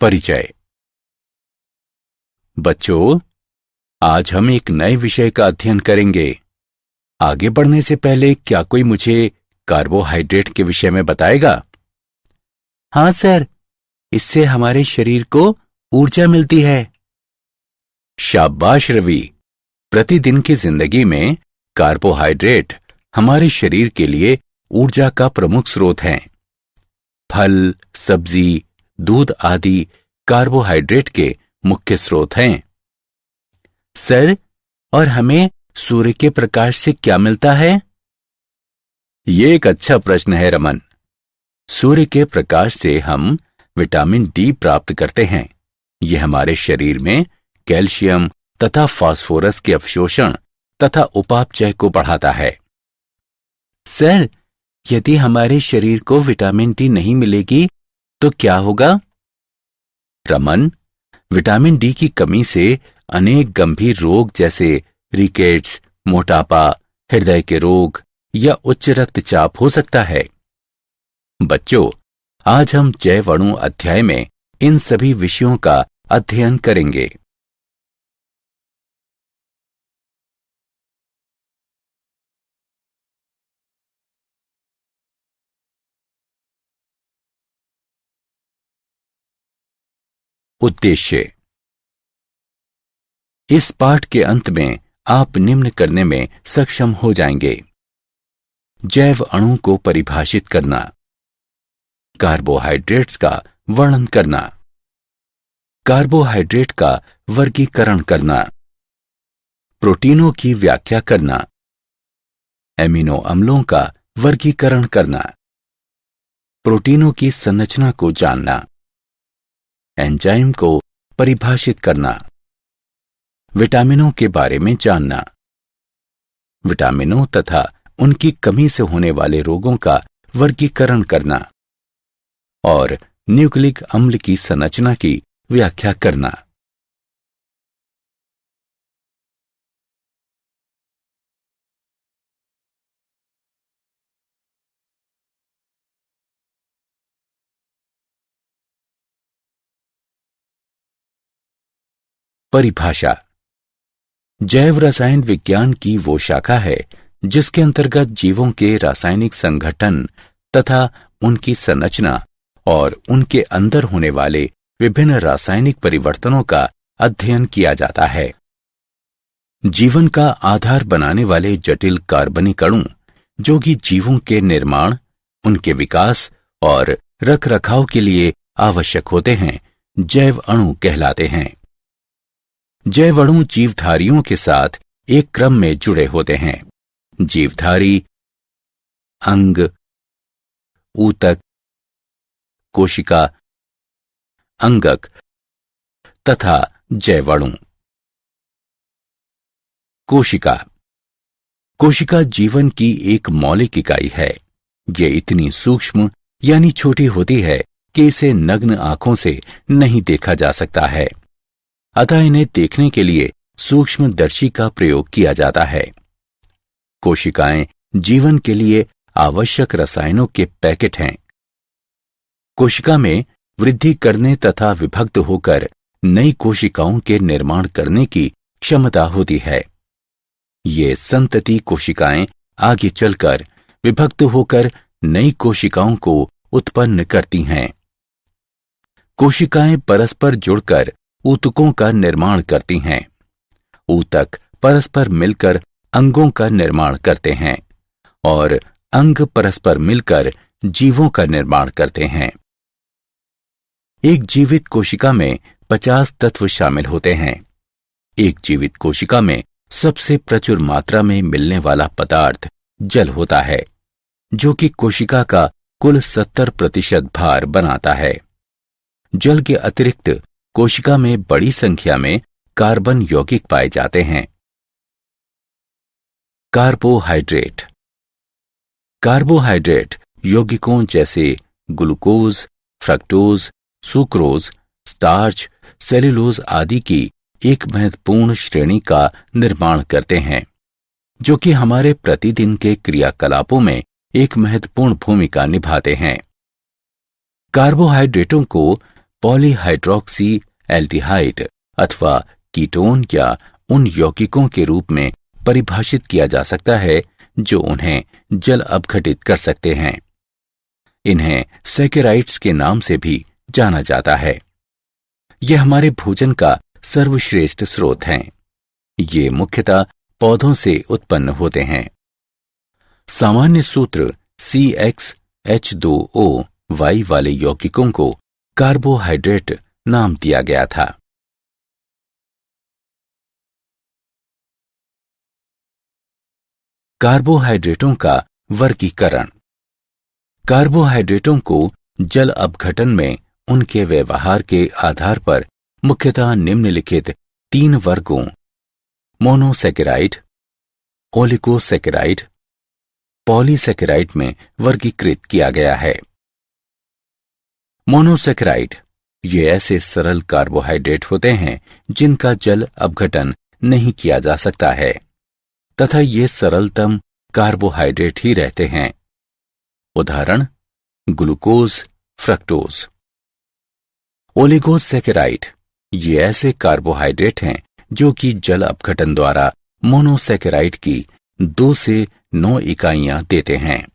परिचय। बच्चों, आज हम एक नए विषय का अध्ययन करेंगे। आगे बढ़ने से पहले क्या कोई मुझे कार्बोहाइड्रेट के विषय में बताएगा? हाँ सर, इससे हमारे शरीर को ऊर्जा मिलती है। शाबाश रवि। प्रतिदिन की जिंदगी में कार्बोहाइड्रेट हमारे शरीर के लिए ऊर्जा का प्रमुख स्रोत हैं। फल, सब्जी, दूध आदि कार्बोहाइड्रेट के मुख्य स्रोत हैं। सर, और हमें सूर्य के प्रकाश से क्या मिलता है? ये एक अच्छा प्रश्न है रमन। सूर्य के प्रकाश से हम विटामिन डी प्राप्त करते हैं। यह हमारे शरीर में कैल्शियम तथा फास्फोरस के अवशोषण तथा उपापचय को बढ़ाता है। सर, यदि हमारे शरीर को विटामिन डी नहीं मिलेगी तो क्या होगा? रमन, विटामिन डी की कमी से अनेक गंभीर रोग जैसे रिकेट्स, मोटापा, हृदय के रोग या उच्च रक्तचाप हो सकता है। बच्चों, आज हम जैव अणु अध्याय में इन सभी विषयों का अध्ययन करेंगे। उद्देश्य। इस पाठ के अंत में आप निम्न करने में सक्षम हो जाएंगे। जैव अणु को परिभाषित करना, कार्बोहाइड्रेट्स का वर्णन करना, कार्बोहाइड्रेट का वर्गीकरण करना, प्रोटीनों की व्याख्या करना, एमिनो अम्लों का वर्गीकरण करना, प्रोटीनों की संरचना को जानना, एंजाइम को परिभाषित करना, विटामिनों के बारे में जानना, विटामिनों तथा उनकी कमी से होने वाले रोगों का वर्गीकरण करना और न्यूक्लिक अम्ल की संरचना की व्याख्या करना। परिभाषा। जैव रसायन विज्ञान की वो शाखा है जिसके अंतर्गत जीवों के रासायनिक संगठन तथा उनकी संरचना और उनके अंदर होने वाले विभिन्न रासायनिक परिवर्तनों का अध्ययन किया जाता है। जीवन का आधार बनाने वाले जटिल कार्बनिक अणु, जो कि जीवों के निर्माण, उनके विकास और रखरखाव के लिए आवश्यक होते हैं, जैव अणु कहलाते हैं। जैव अणु जीवधारियों के साथ एक क्रम में जुड़े होते हैं। जीवधारी, अंग, ऊतक, कोशिका, अंगक तथा जैव अणु। कोशिका। कोशिका जीवन की एक मौलिक इकाई है। यह इतनी सूक्ष्म यानी छोटी होती है कि इसे नग्न आंखों से नहीं देखा जा सकता है, अतः इन्हें देखने के लिए सूक्ष्मदर्शी का प्रयोग किया जाता है। कोशिकाएं जीवन के लिए आवश्यक रसायनों के पैकेट हैं। कोशिका में वृद्धि करने तथा विभक्त होकर नई कोशिकाओं के निर्माण करने की क्षमता होती है। ये संतति कोशिकाएं आगे चलकर विभक्त होकर नई कोशिकाओं को उत्पन्न करती हैं। कोशिकाएं परस्पर जुड़कर ऊतकों का निर्माण करती हैं। ऊतक परस्पर मिलकर अंगों का निर्माण करते हैं और अंग परस्पर मिलकर जीवों का निर्माण करते हैं। एक जीवित कोशिका में 50 तत्व शामिल होते हैं। एक जीवित कोशिका में सबसे प्रचुर मात्रा में मिलने वाला पदार्थ जल होता है, जो कि कोशिका का कुल 70% भार बनाता है। जल के अतिरिक्त कोशिका में बड़ी संख्या में कार्बन यौगिक पाए जाते हैं। कार्बोहाइड्रेट। कार्बोहाइड्रेट यौगिकों जैसे glucose, fructose, sucrose, starch, cellulose आदि की एक महत्वपूर्ण श्रेणी का निर्माण करते हैं, जो कि हमारे प्रतिदिन के क्रियाकलापों में एक महत्वपूर्ण भूमिका निभाते हैं। कार्बोहाइड्रेटों को पॉलीहाइड्रोक्सी एल्डिहाइड अथवा कीटोन या उन यौगिकों के रूप में परिभाषित किया जा सकता है जो उन्हें जल अपघटित कर सकते हैं। इन्हें सैकेराइड्स के नाम से भी जाना जाता है। ये हमारे भोजन का सर्वश्रेष्ठ स्रोत हैं। ये मुख्यतः पौधों से उत्पन्न होते हैं। सामान्य सूत्र CxH2O Y वाले यौगिकों को कार्बोहाइड्रेट नाम दिया गया था। कार्बोहाइड्रेटों का वर्गीकरण। कार्बोहाइड्रेटों को जल अपघटन में उनके व्यवहार के आधार पर मुख्यतः निम्नलिखित 3 वर्गों मोनोसैकेराइड, ओलिगोसैकेराइड, पॉलीसैकेराइड में वर्गीकृत किया गया है। मोनोसैकेराइड ये ऐसे सरल कार्बोहाइड्रेट होते हैं जिनका जल अपघटन नहीं किया जा सकता है तथा ये सरलतम कार्बोहाइड्रेट ही रहते हैं। उदाहरण ग्लूकोज, फ्रक्टोज। ओलिगोसैकेराइड ये ऐसे कार्बोहाइड्रेट हैं जो कि जल अपघटन द्वारा मोनोसैकेराइड की 2 से 9 इकाइयां देते हैं।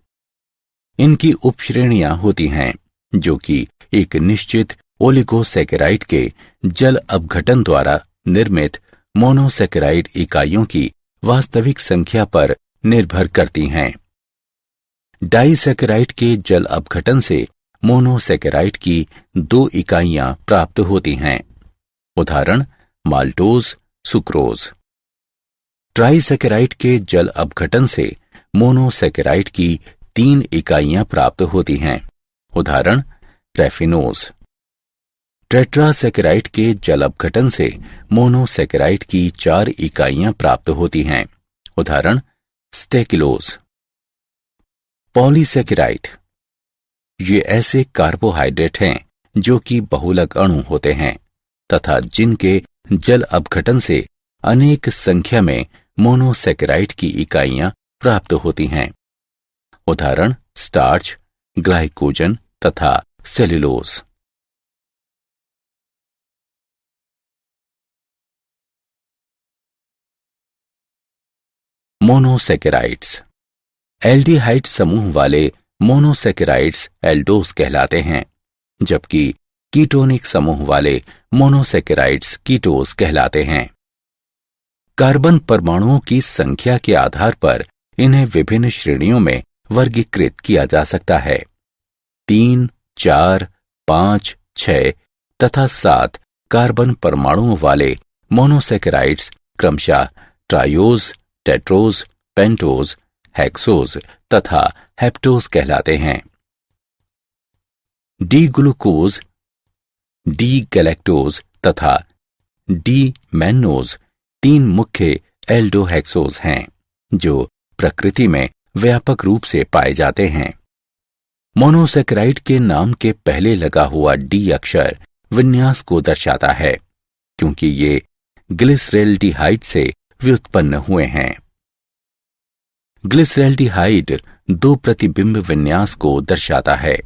इनकी उपश्रेणियां होती हैं जो कि एक निश्चित ओलिगोसैकेराइड के जल अपघटन द्वारा निर्मित मोनोसैकेराइड इकाइयों की वास्तविक संख्या पर निर्भर करती हैं। डाइसैकेराइड के जल अपघटन से मोनोसैकेराइड की 2 इकाइयां प्राप्त होती हैं। उदाहरण माल्टोज, सुक्रोज। ट्राइसैकेराइड के जल अपघटन से मोनोसैकेराइड की 3 इकाइयां प्राप्त होती हैं। उदाहरण रैफिनोज। टेट्रासैकेराइड के जल अपघटन से मोनोसैकेराइड की 4 इकाइयां प्राप्त होती हैं। उदाहरण स्टेकिलोज। पॉलीसैकेराइड ये ऐसे कार्बोहाइड्रेट हैं जो कि बहुलक अणु होते हैं तथा जिनके जल अपघटन से अनेक संख्या में मोनोसैकेराइड की इकाइयां प्राप्त होती हैं। उदाहरण स्टार्च, ग्लाइकोजन तथा सेल्यूलोज। मोनोसैकेराइड्स। एल्डिहाइड समूह वाले मोनोसैकेराइड्स एल्डोस कहलाते हैं, जबकि कीटोनिक समूह वाले मोनोसैकेराइड्स कीटोस कहलाते हैं। कार्बन परमाणुओं की संख्या के आधार पर इन्हें विभिन्न श्रेणियों में वर्गीकृत किया जा सकता है। 3, 4, 5, 6 तथा 7 कार्बन परमाणुओं वाले मोनोसैकेराइड्स क्रमशः ट्रायोज, टेट्रोज, पेंटोज, हेक्सोज तथा हेप्टोज कहलाते हैं। डी ग्लूकोज, डी गैलेक्टोज तथा डी मैन्नोज 3 मुख्य एल्डोहेक्सोज हैं जो प्रकृति में व्यापक रूप से पाए जाते हैं। मोनोसैकेराइड के नाम के पहले लगा हुआ डी अक्षर विन्यास को दर्शाता है क्योंकि ये ग्लिसरैल्डिहाइड से व्युत्पन्न हुए हैं। ग्लिसरैल्डिहाइड 2 प्रतिबिंब विन्यास को दर्शाता है।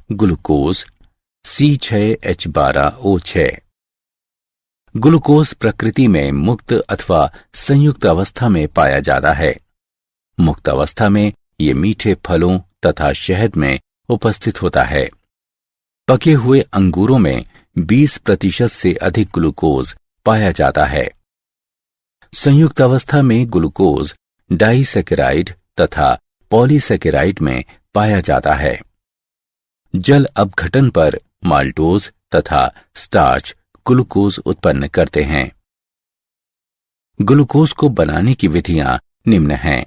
Glucose C6H12O6। ग्लूकोज प्रकृति में मुक्त अथवा संयुक्त अवस्था में पाया जाता है। मुक्त अवस्था में ये मीठे फलों तथा शहद में उपस्थित होता है। पके हुए अंगूरों में 20% से अधिक ग्लूकोज पाया जाता है। संयुक्त अवस्था में ग्लूकोज डाइसैकेराइड तथा पॉलीसैकेराइड में पाया जाता है। जल अपघटन पर माल्टोज तथा स्टार्च ग्लूकोज उत्पन्न करते हैं। ग्लूकोज को बनाने की विधियां निम्न हैं।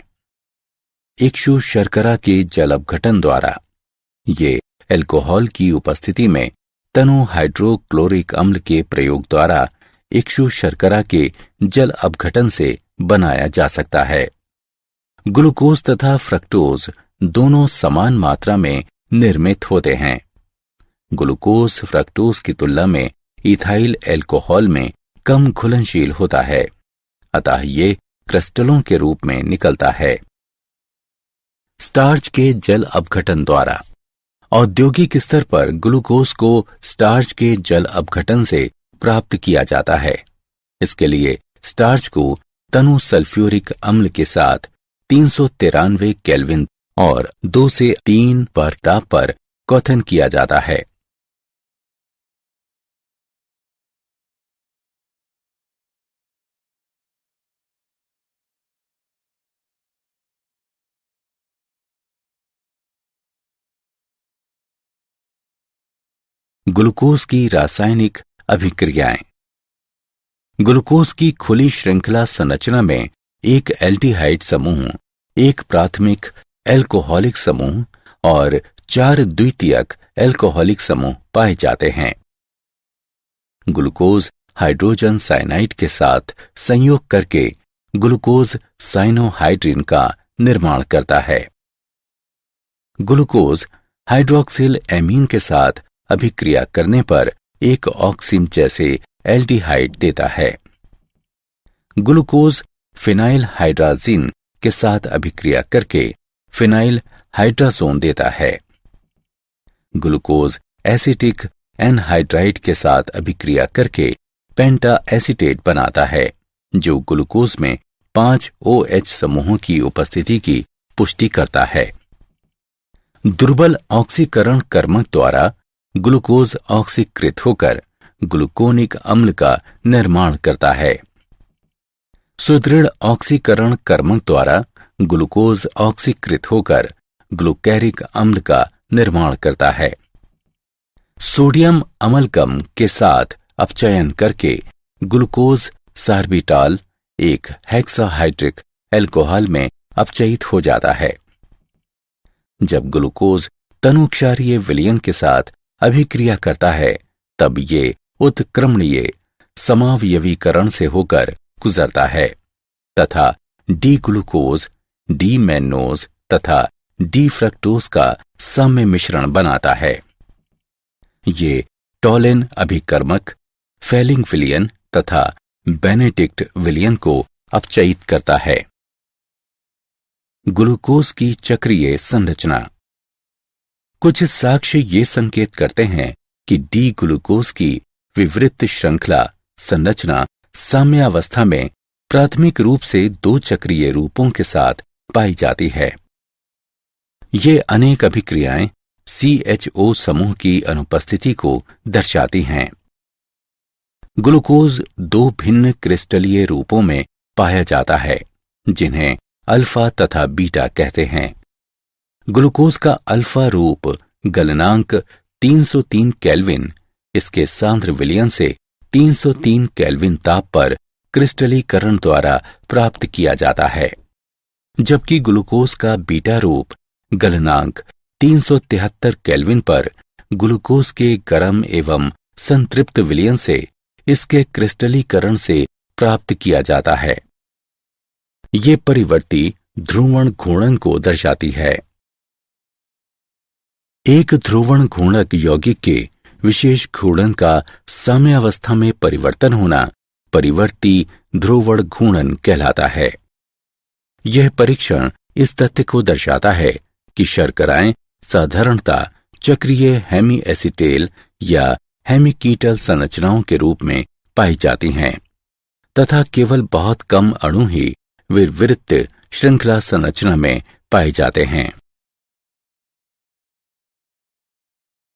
इक्षु शर्करा के जल अपघटन द्वारा ये अल्कोहल की उपस्थिति में तनु हाइड्रोक्लोरिक अम्ल के प्रयोग द्वारा इक्षु शर्करा के जल अपघटन से बनाया जा सकता है। ग्लूकोज तथा फ्रक्टोज दोनों समान मात्रा में निर्मित होते हैं। ग्लूकोज फ्रक्टोज की तुलना में इथाइल एल्कोहल में कम घुलनशील होता है, अतः ये क्रिस्टलों के रूप में निकलता है। स्टार्च के जल अपघटन द्वारा औद्योगिक स्तर पर ग्लूकोज को स्टार्च के जल अपघटन से प्राप्त किया जाता है। इसके लिए स्टार्च को तनु सल्फ्यूरिक अम्ल के साथ 393 केल्विन और 2 से 3 बार ताप पर क्वथन किया जाता है। ग्लूकोज की रासायनिक अभिक्रियाएं। ग्लूकोज की खुली श्रृंखला संरचना में एक एल्डिहाइड समूह, एक प्राथमिक एल्कोहलिक समूह और 4 द्वितीयक एल्कोहलिक समूह पाए जाते हैं। ग्लूकोज हाइड्रोजन साइनाइड के साथ संयोग करके ग्लूकोज साइनोहाइड्रिन का निर्माण करता है। ग्लूकोज हाइड्रोक्सिल एमीन के साथ अभिक्रिया करने पर एक ऑक्सिम जैसे एल्डिहाइड देता है। ग्लूकोज फिनाइल हाइड्राजीन के साथ अभिक्रिया करके फिनाइल हाइड्राजोन देता है। ग्लूकोज एसिटिक एनहाइड्राइड के साथ अभिक्रिया करके पेंटा एसीटेट बनाता है, जो ग्लूकोज में 5 OH समूहों की उपस्थिति की पुष्टि करता है। दुर्बल ऑक्सीकरण कर्मक द्वारा ग्लूकोज ऑक्सीकृत होकर ग्लूकोनिक अम्ल का निर्माण करता है। सुदृढ़ ऑक्सीकरण कर्मक द्वारा ग्लूकोज ऑक्सीकृत होकर ग्लूकेरिक अम्ल का निर्माण करता है। सोडियम अमलगम के साथ अपचयन करके ग्लूकोज सार्बिटॉल एक हेक्साहाइड्रिक अल्कोहल में अपचयित हो जाता है। जब ग्लूकोज तनुक्षारीय विलयन के साथ अभिक्रिया करता है, तब ये उत्क्रमणीय समावयवीकरण से होकर गुजरता है तथा डी ग्लूकोज, डी मैनोज तथा डी फ्रक्टोज का साम्य मिश्रण बनाता है। ये टॉलिन अभिकर्मक, फेलिंग विलयन तथा बेनेडिक्ट विलयन को अपचयित करता है। ग्लूकोज की चक्रीय संरचना। कुछ साक्ष्य ये संकेत करते हैं कि डी ग्लूकोज की विवृत श्रृंखला संरचना साम्यावस्था में प्राथमिक रूप से 2 चक्रीय रूपों के साथ पाई जाती है। ये अनेक अभिक्रियाएं CHO समूह की अनुपस्थिति को दर्शाती हैं। ग्लूकोज 2 भिन्न क्रिस्टलीय रूपों में पाया जाता है, जिन्हें अल्फा तथा बीटा कहते हैं। ग्लूकोज का अल्फा रूप गलनांक 303 केल्विन, इसके सांद्र विलयन से 303 केल्विन ताप पर क्रिस्टलीकरण द्वारा प्राप्त किया जाता है, जबकि ग्लूकोज का बीटा रूप गलनांक 373 केल्विन पर ग्लूकोज के गर्म एवं संतृप्त विलयन से इसके क्रिस्टलीकरण से प्राप्त किया जाता है। ये परिवर्ती ध्रुवण घूर्णन को दर्शाती है। एक ध्रुवण घूर्णक यौगिक के विशेष घूर्णन का साम्यावस्था में परिवर्तन होना परिवर्ती ध्रुवण घूर्णन कहलाता है। यह परीक्षण इस तथ्य को दर्शाता है कि शर्कराएं साधारणतः चक्रीय हेमी एसिटेल या हेमिकीटल संरचनाओं के रूप में पाई जाती हैं तथा केवल बहुत कम अणु ही विवृत श्रृंखला संरचना में पाए जाते हैं।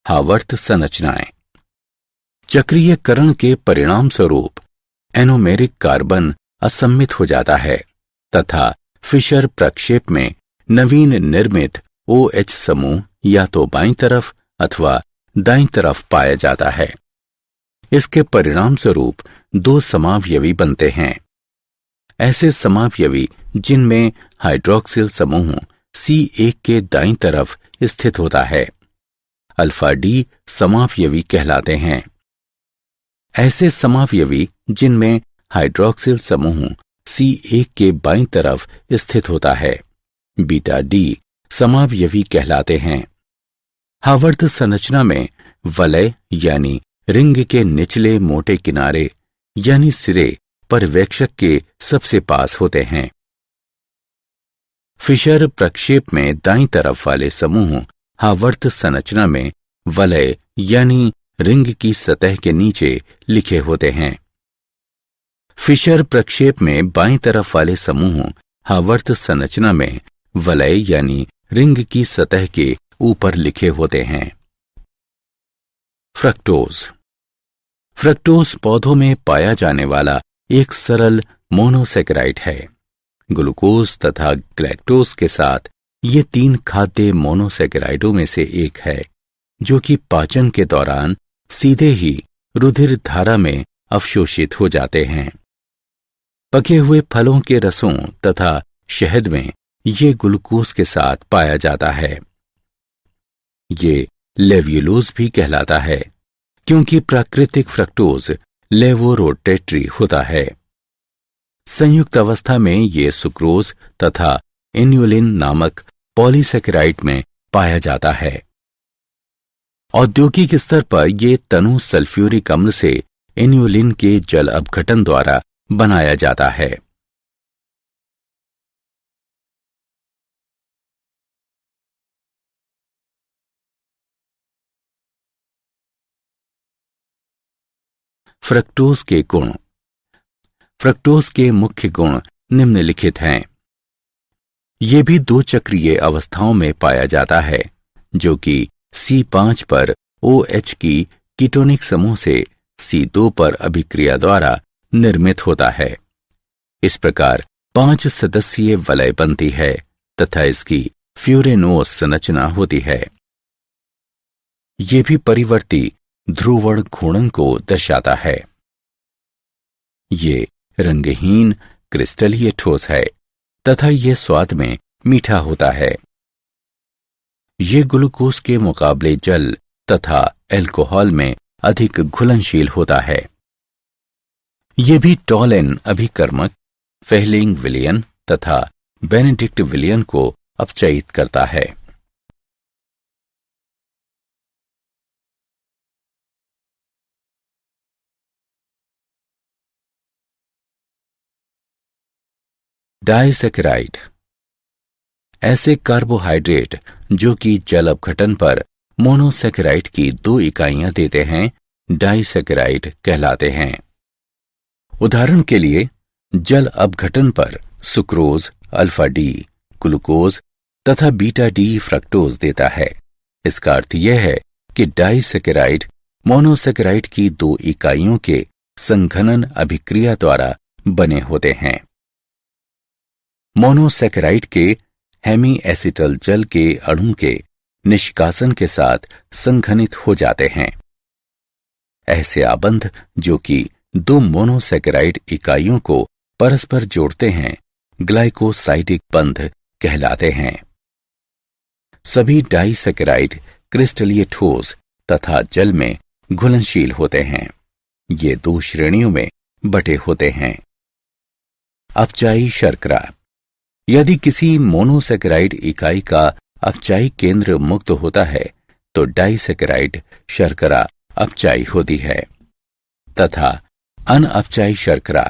हावर्त संरचनाएं। चक्रीयकरण के परिणाम स्वरूप एनोमेरिक कार्बन असम्मित हो जाता है तथा फिशर प्रक्षेप में नवीन निर्मित OH समूह या तो बाईं तरफ अथवा दाईं तरफ पाया जाता है। इसके परिणाम स्वरूप 2 समावयवी बनते हैं। ऐसे समावयवी जिनमें हाइड्रोक्सिल समूह C1 के दाईं तरफ स्थित होता है, अल्फा डी समावयवी कहलाते हैं। ऐसे समावयवी जिनमें हाइड्रोक्सिल समूह C1 के बाईं तरफ स्थित होता है, बीटा डी समावयवी कहलाते हैं। हावर्त संरचना में वलय यानी रिंग के निचले मोटे किनारे यानी सिरे पर्यवेक्षक के सबसे पास होते हैं। फिशर प्रक्षेप में दाईं तरफ वाले समूह हावर्त संरचना में वलय यानी रिंग की सतह के नीचे लिखे होते हैं। फिशर प्रक्षेप में बाईं तरफ वाले समूह हावर्त संरचना में वलय यानी रिंग की सतह के ऊपर लिखे होते हैं। फ्रक्टोज। फ्रक्टोज पौधों में पाया जाने वाला एक सरल मोनोसेकेराइड है। ग्लूकोज तथा ग्लैक्टोज के साथ ये 3 खाद्य मोनोसेकेराइडों में से एक है, जो कि पाचन के दौरान सीधे ही रुधिर धारा में अवशोषित हो जाते हैं। पके हुए फलों के रसों तथा शहद में ये ग्लूकोज के साथ पाया जाता है। ये लेव्युलोज भी कहलाता है, क्योंकि प्राकृतिक फ्रक्टोज लेवोरोटेटरी होता है। संयुक्त अवस्था में ये सुक्रोज तथा इन्युलिन नामक पॉलीसेकेराइड में पाया जाता है। औद्योगिक स्तर पर ये तनु सल्फ्यूरिक अम्ल से इन्युलिन के जल अपघटन द्वारा बनाया जाता है। फ्रक्टोज के गुण। फ्रक्टोज के मुख्य गुण निम्नलिखित हैं। ये भी 2 चक्रीय अवस्थाओं में पाया जाता है, जो कि C5 पर OH की कीटोनिक समूह से C2 पर अभिक्रिया द्वारा निर्मित होता है। इस प्रकार 5 सदस्यीय वलय बनती है तथा इसकी फ्यूरेनोस संरचना होती है। ये भी परिवर्ती ध्रुवण घूर्णन को दर्शाता है। ये रंगहीन क्रिस्टलीय ठोस है तथा ये स्वाद में मीठा होता है। ये ग्लूकोज के मुकाबले जल तथा अल्कोहल में अधिक घुलनशील होता है। ये भी टॉलेन अभिकर्मक, फेहलिंग विलयन तथा बेनेडिक्ट विलयन को अपचयित करता है। डाइसेकेराइड। ऐसे कार्बोहाइड्रेट जो कि जल अपघटन पर मोनोसेकेराइड की 2 इकाइयां देते हैं, डाइसेकेराइड कहलाते हैं। उदाहरण के लिए जल अपघटन पर सुक्रोज, अल्फा डी, ग्लूकोज तथा बीटा डी फ्रक्टोज देता है। इसका अर्थ यह है कि डाइसेकेराइड मोनोसेकेराइड की 2 इकाइयों के संघनन अभिक्रिया द्वारा बने होते हैं। मोनोसेकेराइड के हेमी एसिटल जल के अणु के निष्कासन के साथ संघनित हो जाते हैं। ऐसे आबंध जो कि 2 मोनोसेकेराइड इकाइयों को परस्पर जोड़ते हैं, ग्लाइकोसाइडिक बंध कहलाते हैं। सभी डाइसेकेराइड क्रिस्टलीय ठोस तथा जल में घुलनशील होते हैं। ये 2 श्रेणियों में बटे होते हैं। अपचायी शर्करा। यदि किसी मोनोसेकेराइड इकाई का अपचायी केंद्र मुक्त होता है तो डाइसेकेराइड शर्करा अपचायी होती है तथा अनअपचायी शर्करा।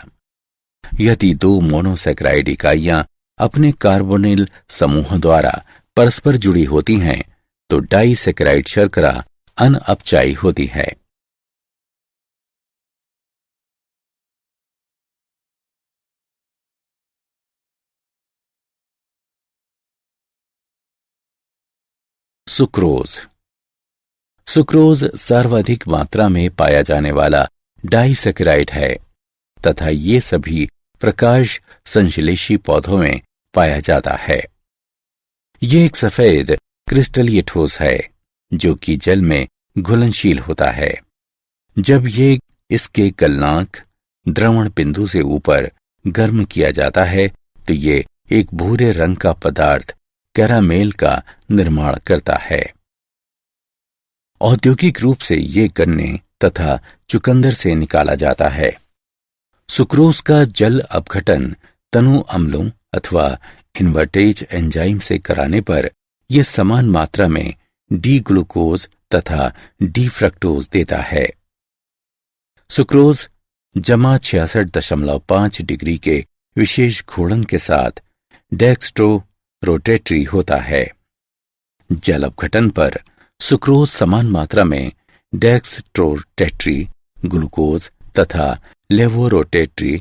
यदि 2 मोनोसेकेराइड इकाइयां अपने कार्बोनिल समूह द्वारा परस्पर जुड़ी होती हैं तो डाइसेकेराइड शर्करा अनअपचायी होती है। सुक्रोज। सुक्रोज सर्वाधिक मात्रा में पाया जाने वाला डाइसेकेराइड है तथा ये सभी प्रकाश संश्लेषी पौधों में पाया जाता है। ये एक सफेद क्रिस्टलीय ठोस है जो कि जल में घुलनशील होता है। जब ये इसके गलनांक द्रवण बिंदु से ऊपर गर्म किया जाता है तो ये एक भूरे रंग का पदार्थ कैरामेल का निर्माण करता है। औद्योगिक रूप से ये गन्ने तथा चुकंदर से निकाला जाता है। सुक्रोज का जल अपघटन तनु अम्लों अथवा इन्वर्टेज एंजाइम से कराने पर यह समान मात्रा में डी ग्लूकोज तथा डी फ्रक्टोज देता है। सुक्रोज जमा 66.5 डिग्री के विशेष घूर्णन के साथ डेक्स्ट्रो रोटेटरी होता है। जल अपघटन पर सुक्रोज समान मात्रा में डेक्स्ट्रोरोटेटरी ग्लूकोज तथा लेवोरोटेटरी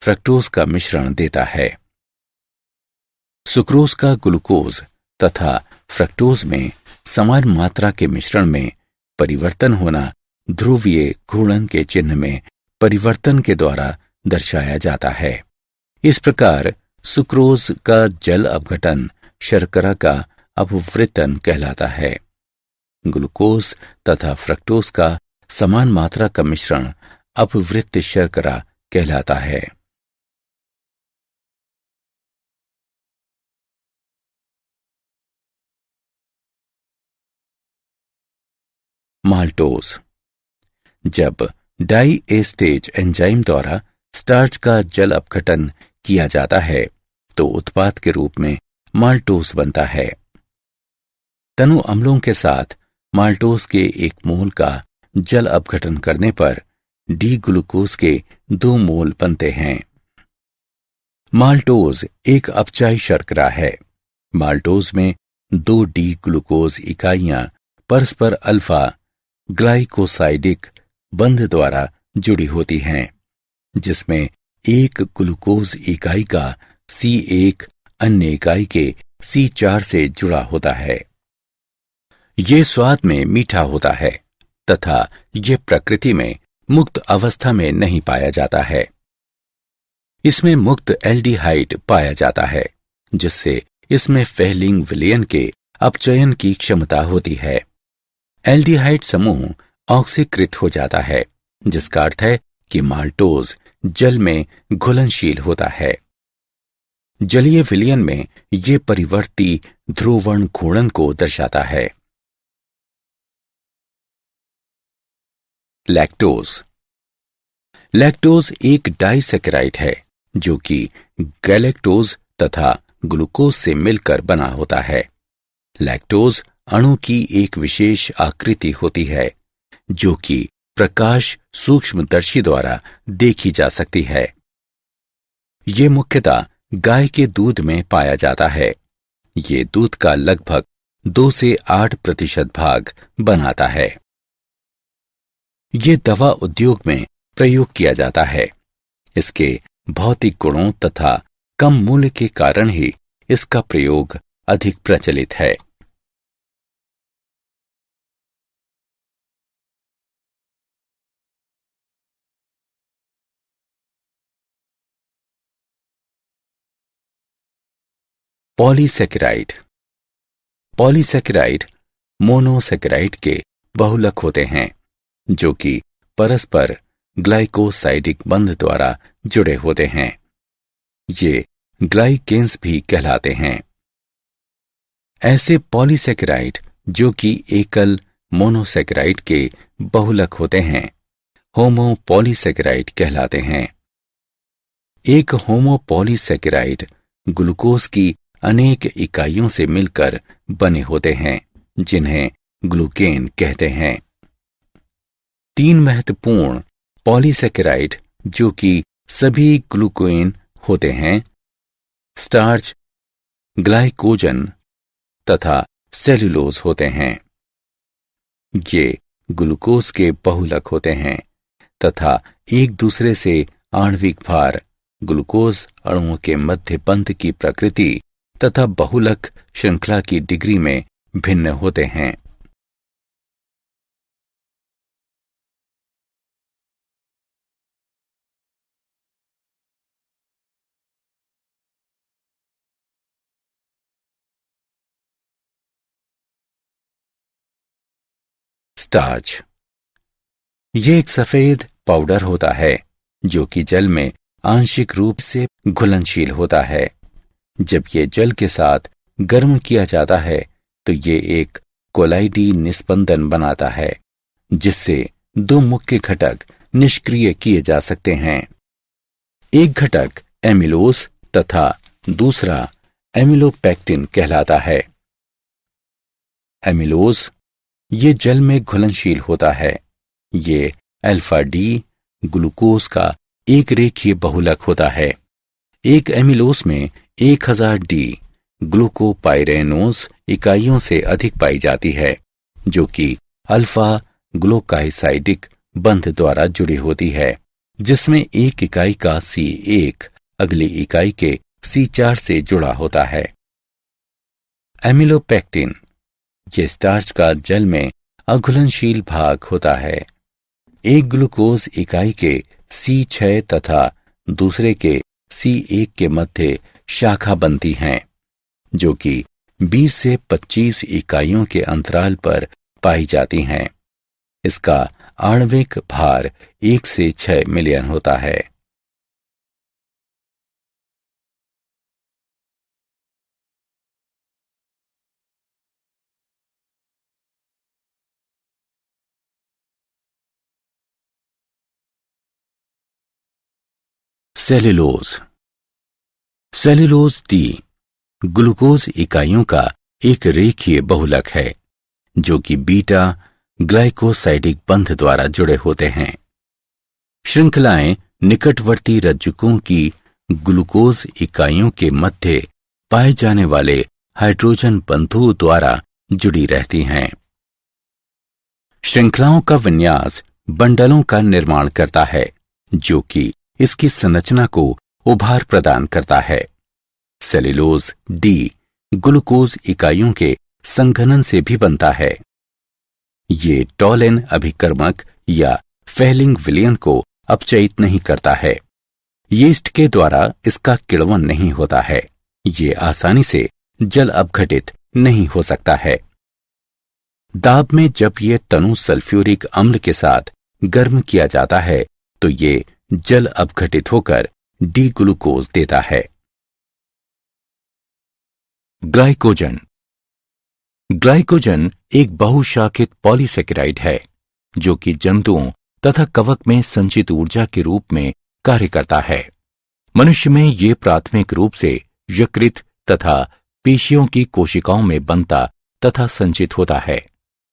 फ्रक्टोज का मिश्रण देता है। सुक्रोज का ग्लूकोज तथा फ्रक्टोज में समान मात्रा के मिश्रण में परिवर्तन होना ध्रुवीय घूर्णन के चिन्ह में परिवर्तन के द्वारा दर्शाया जाता है। इस प्रकार सुक्रोज का जल अपघटन शर्करा का अपवृतन कहलाता है। ग्लूकोज तथा फ्रक्टोज का समान मात्रा का मिश्रण अपवृत्त शर्करा कहलाता है। माल्टोज जब डाइएस्टेज एंजाइम द्वारा स्टार्च का जल अपघटन किया जाता है तो उत्पाद के रूप में माल्टोज बनता है। तनु अम्लों के साथ माल्टोज के 1 मोल का जल अपघटन करने पर डी ग्लूकोज के 2 मोल बनते हैं। माल्टोज एक अपचायी शर्करा है। माल्टोज में 2 डी ग्लूकोज इकाइयां परस्पर अल्फा ग्लाइकोसाइडिक बंध द्वारा जुड़ी होती हैं, जिसमें एक ग्लूकोज इकाई का C1 अन्य इकाई के C4 से जुड़ा होता है। ये स्वाद में मीठा होता है तथा ये प्रकृति में मुक्त अवस्था में नहीं पाया जाता है। इसमें मुक्त एल्डिहाइड पाया जाता है, जिससे इसमें फेहलिंग विलयन के अपचयन की क्षमता होती है। एल्डिहाइड समूह ऑक्सीकृत हो जाता है, जिसका अर्थ है कि माल्टोज जल में घुलनशील होता है। जलीय विलयन में ये परिवर्ती ध्रुवण घूर्णन को दर्शाता है। लैक्टोज लैक्टोज एक डाइसैकेराइड है जो कि गैलेक्टोज तथा ग्लूकोज से मिलकर बना होता है। लैक्टोज अणु की एक विशेष आकृति होती है जो कि प्रकाश सूक्ष्मदर्शी द्वारा देखी जा सकती है। ये मुख्यतः गाय के दूध में पाया जाता है। ये दूध का लगभग 2 से 8% भाग बनाता है। ये दवा उद्योग में प्रयोग किया जाता है। इसके भौतिक गुणों तथा कम मूल्य के कारण ही इसका प्रयोग अधिक प्रचलित है। पॉलीसैकेराइड पॉलीसैकेराइड मोनोसैकेराइड के बहुलक होते हैं जो कि परस्पर ग्लाइकोसाइडिक बंध द्वारा जुड़े होते हैं। ये ग्लाइकेन्स भी कहलाते हैं। ऐसे पॉलीसैकेराइड जो कि एकल मोनोसैकेराइड के बहुलक होते हैं होमोपॉलीसैकेराइड कहलाते हैं। एक होमोपॉलीसैकेराइड ग्लूकोज की अनेक इकाइयों से मिलकर बने होते हैं जिन्हें ग्लूकेन कहते हैं। 3 महत्वपूर्ण पॉलीसैकेराइड जो कि सभी ग्लूकेन होते हैं स्टार्च, ग्लाइकोजन तथा सेल्यूलोज होते हैं। ये ग्लूकोज के बहुलक होते हैं तथा एक दूसरे से आणविक भार, ग्लूकोज अणुओं के मध्य बंध की प्रकृति तथा बहुलक श्रृंखला की डिग्री में भिन्न होते हैं। स्टार्च ये एक सफेद पाउडर होता है जो कि जल में आंशिक रूप से घुलनशील होता है। जब ये जल के साथ गर्म किया जाता है तो ये एक कोलाइडी निस्पंदन बनाता है जिससे 2 मुख्य घटक निष्क्रिय किए जा सकते हैं। एक घटक एमिलोज तथा दूसरा एमिलोपेक्टिन कहलाता है। एमिलोज ये जल में घुलनशील होता है। ये अल्फा डी ग्लूकोज का एक रेखीय बहुलक होता है। एक एमिलोस में 1000 डी ग्लूकोपाइरेनोज इकाइयों से अधिक पाई जाती है, जो कि अल्फा ग्लूकाइसाइडिक बंध द्वारा जुड़ी होती है, जिसमें एक इकाई का C1 अगली इकाई के C4 से जुड़ा होता है। एमिलोपेक्टिन ये स्टार्च का जल में अघुलनशील भाग होता है। एक ग्लूकोज इकाई के C6 तथा दूसरे के C1 के मध्य शाखा बनती हैं, जो कि 20 से 25 इकाइयों के अंतराल पर पाई जाती हैं। इसका आणविक भार 1 से 6 मिलियन होता है। सेल्यूलोज। सेल्यूलोज डी ग्लूकोज इकाइयों का एक रेखीय बहुलक है, जो कि बीटा ग्लाइकोसाइडिक बंध द्वारा जुड़े होते हैं। श्रृंखलाएं निकटवर्ती रज्जुकों की ग्लूकोज इकाइयों के मध्य पाए जाने वाले हाइड्रोजन बंधुओं द्वारा जुड़ी रहती हैं। श्रृंखलाओं का विन्यास बंडलों का निर्माण करता है, जो कि इसकी संरचना को उभार प्रदान करता है। सेल्यूलोज डी ग्लूकोज इकाइयों के संघनन से भी बनता है। ये टॉलिन अभिकर्मक या फेलिंग विलयन को अपचयित नहीं करता है। यीस्ट के द्वारा इसका किण्वन नहीं होता है। ये आसानी से जल अपघटित नहीं हो सकता है। दाब में जब ये तनु सल्फ्यूरिक अम्ल के साथ गर्म किया जाता है तो ये जल अपघटित होकर डी ग्लूकोज देता है। ग्लाइकोजन। ग्लाइकोजन एक बहुशाखित पॉलीसेकेराइड है, जो कि जंतुओं तथा कवक में संचित ऊर्जा के रूप में कार्य करता है। मनुष्य में ये प्राथमिक रूप से यकृत तथा पेशियों की कोशिकाओं में बनता तथा संचित होता है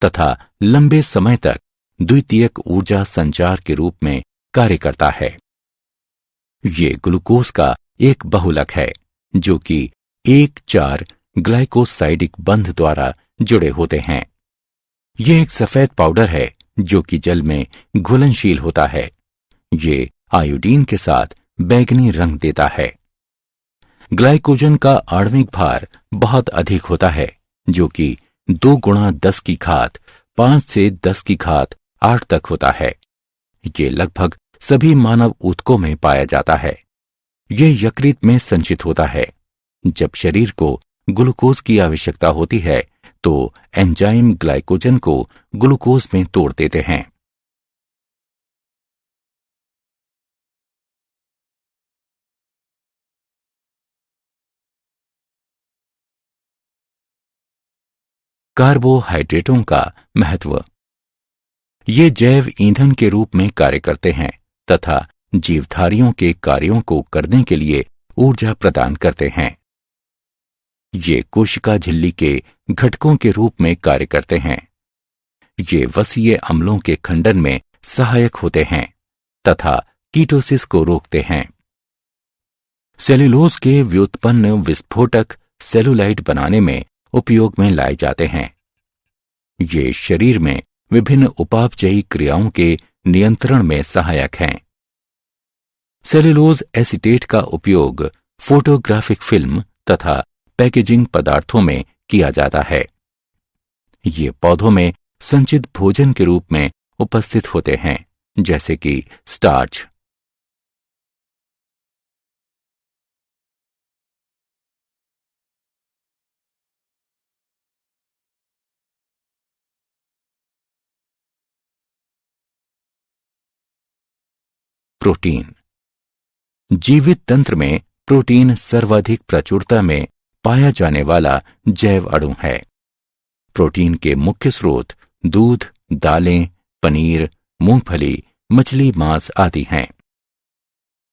तथा लंबे समय तक द्वितीयक ऊर्जा संचार के रूप में कार्य करता है। ये ग्लूकोज का एक बहुलक है, जो कि 1,4 ग्लाइकोसाइडिक बंध द्वारा जुड़े होते हैं। यह एक सफेद पाउडर है जो कि जल में घुलनशील होता है। ये आयोडीन के साथ बैंगनी रंग देता है। ग्लाइकोजन का आणविक भार बहुत अधिक होता है, जो कि 2 गुणा 10 की घात 5 से 10 की घात 8 तक होता है। ये लगभग सभी मानव ऊतकों में पाया जाता है। यह यकृत में संचित होता है। जब शरीर को ग्लूकोज की आवश्यकता होती है तो एंजाइम ग्लाइकोजन को ग्लूकोज में तोड़ देते हैं। कार्बोहाइड्रेटों का महत्व। ये जैव ईंधन के रूप में कार्य करते हैं तथा जीवधारियों के कार्यों को करने के लिए ऊर्जा प्रदान करते हैं। ये कोशिका झिल्ली के घटकों के रूप में कार्य करते हैं। ये वसीय अम्लों के खंडन में सहायक होते हैं तथा कीटोसिस को रोकते हैं। सेल्यूलोज के व्युत्पन्न विस्फोटक सेलुलाइट बनाने में उपयोग में लाए जाते हैं। ये शरीर में विभिन्न उपापचयी क्रियाओं के नियंत्रण में सहायक हैं। सेल्यूलोज एसीटेट का उपयोग फोटोग्राफिक फिल्म तथा पैकेजिंग पदार्थों में किया जाता है। ये पौधों में संचित भोजन के रूप में उपस्थित होते हैं, जैसे कि स्टार्च। प्रोटीन। जीवित तंत्र में प्रोटीन सर्वाधिक प्रचुरता में पाया जाने वाला जैव अणु है। प्रोटीन के मुख्य स्रोत दूध, दालें, पनीर, मूंगफली, मछली, मांस आदि हैं।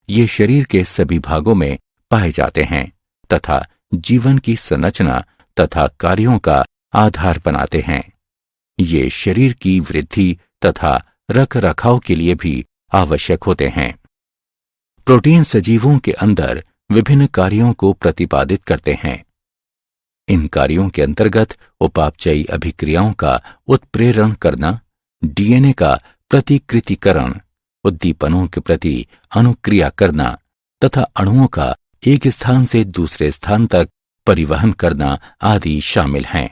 ये शरीर के सभी भागों में पाए जाते हैं तथा जीवन की संरचना तथा कार्यों का आधार बनाते हैं। ये शरीर की वृद्धि तथा रख रखाव के लिए भी आवश्यक होते हैं। प्रोटीन सजीवों के अंदर विभिन्न कार्यों को प्रतिपादित करते हैं। इन कार्यों के अंतर्गत उपापचयी अभिक्रियाओं का उत्प्रेरण करना, डीएनए का प्रतिकृतिकरण, उद्दीपनों के प्रति अनुक्रिया करना तथा अणुओं का एक स्थान से दूसरे स्थान तक परिवहन करना आदि शामिल हैं।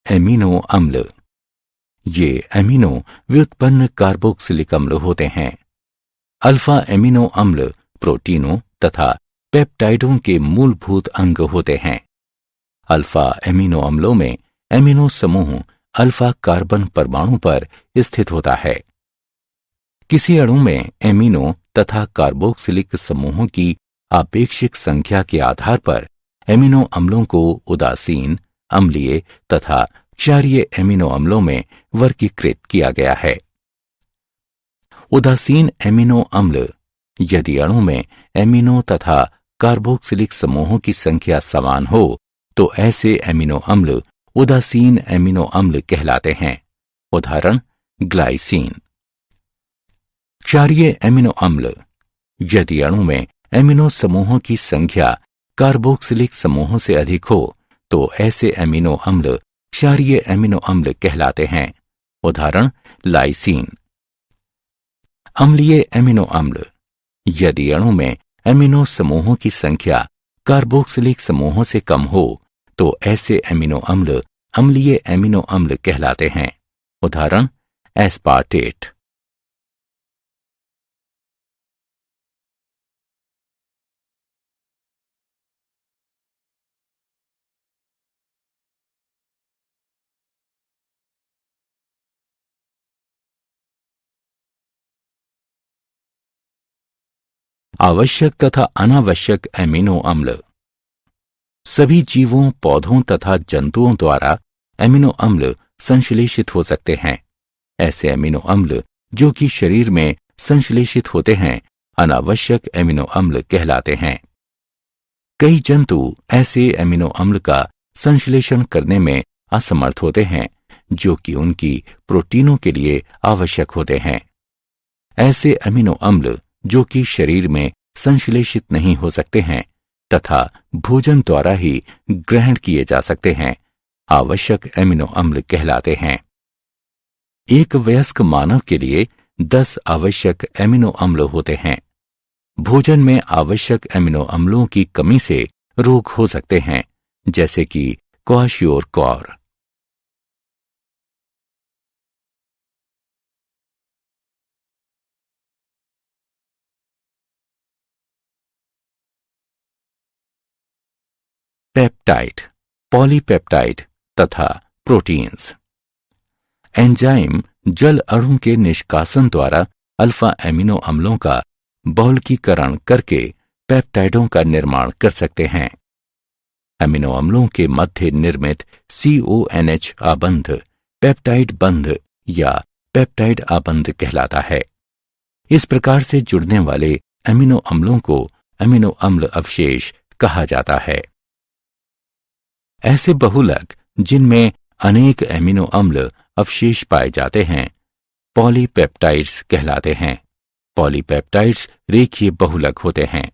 एमिनो अम्ल। ये एमिनो व्युत्पन्न कार्बोक्सिलिक अम्ल होते हैं। अल्फा एमिनो अम्ल प्रोटीनों तथा पेप्टाइडों के मूलभूत अंग होते हैं। अल्फा एमिनो अम्लों में एमिनो समूह अल्फा कार्बन परमाणु पर स्थित होता है। किसी अणु में एमिनो तथा कार्बोक्सिलिक समूहों की आपेक्षिक संख्या के आधार पर एमिनो अम्लों को उदासीन, अम्लीय तथा क्षारीय एमिनो अम्लों में वर्गीकृत किया गया है। उदासीन एमिनो अम्ल, यदि अणु में एमिनो तथा कार्बोक्सिलिक समूहों की संख्या समान हो तो ऐसे एमिनो अम्ल उदासीन एमिनो अम्ल कहलाते हैं। उदाहरण ग्लाइसीन। क्षारीय एमिनो अम्ल, यदि अणु में एमिनो समूहों की संख्या कार्बोक्सिलिक समूहों से अधिक हो तो ऐसे एमिनो अम्ल क्षारीय एमिनो अम्ल कहलाते हैं। उदाहरण लाइसीन। अम्लीय एमिनो अम्ल, यदि अणु में एमिनो समूहों की संख्या कार्बोक्सिलिक समूहों से कम हो तो ऐसे एमिनो अम्ल अम्लीय एमिनो अम्ल कहलाते हैं। उदाहरण एस्पार्टेट। आवश्यक तथा अनावश्यक एमिनो अम्ल। सभी जीवों, पौधों तथा जंतुओं द्वारा एमिनो अम्ल संश्लेषित हो सकते हैं। ऐसे एमिनो अम्ल जो कि शरीर में संश्लेषित होते हैं अनावश्यक एमिनो अम्ल कहलाते हैं। कई जंतु ऐसे एमिनो अम्ल का संश्लेषण करने में असमर्थ होते हैं जो कि उनकी प्रोटीनों के लिए आवश्यक होते हैं। ऐसे एमिनो अम्ल जो कि शरीर में संश्लेषित नहीं हो सकते हैं तथा भोजन द्वारा ही ग्रहण किए जा सकते हैं, आवश्यक एमिनो अम्ल कहलाते हैं। एक वयस्क मानव के लिए 10 आवश्यक एमिनो अम्ल होते हैं। भोजन में आवश्यक एमिनो अम्लों की कमी से रोग हो सकते हैं, जैसे कि क्वाशियोरकॉर। पेप्टाइड, पॉलीपेप्टाइड तथा प्रोटीन्स। एंजाइम जल अणु के निष्कासन द्वारा अल्फा एमिनो अम्लों का बहुलकीकरण करके पेप्टाइडों का निर्माण कर सकते हैं। एमिनो अम्लों के मध्य निर्मित CONH आबंध पेप्टाइड बंध या पेप्टाइड आबंध कहलाता है। इस प्रकार से जुड़ने वाले एमिनो अम्लों को एमिनो अम्ल अवशेष कहा जाता है। ऐसे बहुलक जिनमें अनेक एमिनो अम्ल अवशेष पाए जाते हैं पॉलीपेप्टाइड्स कहलाते हैं। पॉलीपेप्टाइड्स रेखीय बहुलक होते हैं।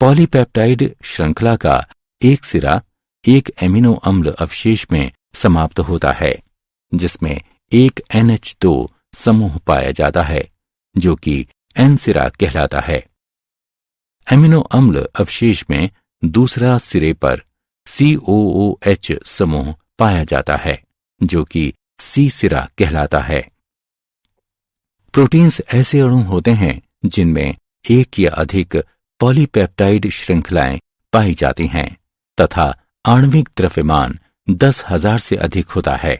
पॉलीपेप्टाइड श्रृंखला का एक सिरा एक एमिनो अम्ल अवशेष में समाप्त होता है जिसमें एक NH2 समूह पाया जाता है जो कि N सिरा कहलाता है। एमिनो अम्ल अवशेष में दूसरा सिरे पर COOH समूह पाया जाता है जो कि C सिरा कहलाता है। प्रोटीन्स ऐसे अणु होते हैं जिनमें एक या अधिक पॉलीपेप्टाइड श्रृंखलाएं पाई जाती हैं तथा आणविक द्रव्यमान 10,000 से अधिक होता है।